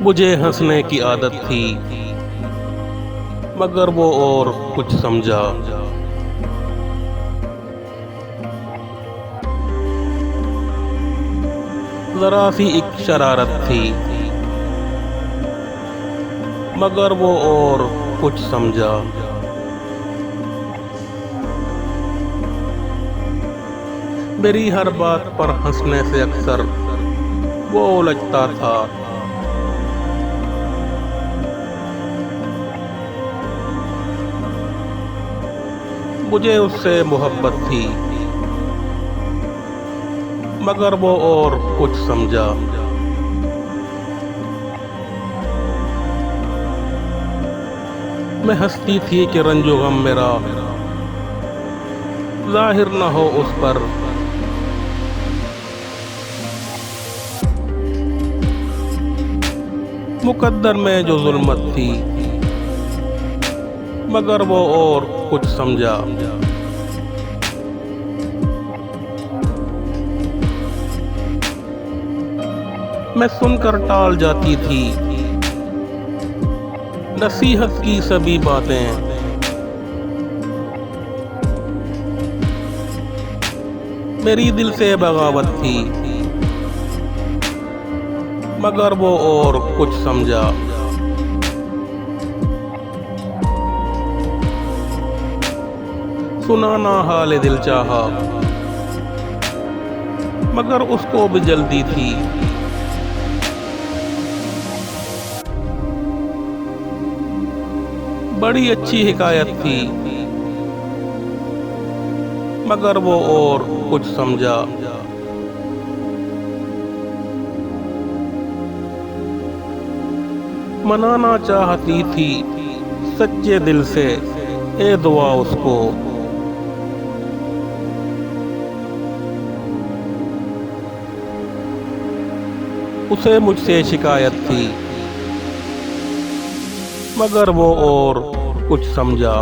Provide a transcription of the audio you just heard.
मुझे हंसने की आदत थी, मगर वो और कुछ समझा। जरा सी एक शरारत थी, मगर वो और कुछ समझा। मेरी हर बात पर हंसने से अक्सर वो उलझता था। मुझे उससे मोहब्बत थी, मगर वो और कुछ समझा। मैं हंसती थी कि रंजो गम मेरा जाहिर न हो उस पर। मुकद्दर में जो जुल्मत थी, मगर वो और कुछ समझा। मैं सुनकर टाल जाती थी नसीहत की सभी बातें। मेरी दिल से बगावत थी, मगर वो और कुछ समझा। सुनाना हाल दिल चाहा, मगर उसको भी जल्दी थी। बड़ी अच्छी हिकायत थी, मगर वो और कुछ समझा। मनाना चाहती थी सच्चे दिल से ए दुआ उसको। उसे मुझसे शिकायत थी, मगर वो और कुछ समझा।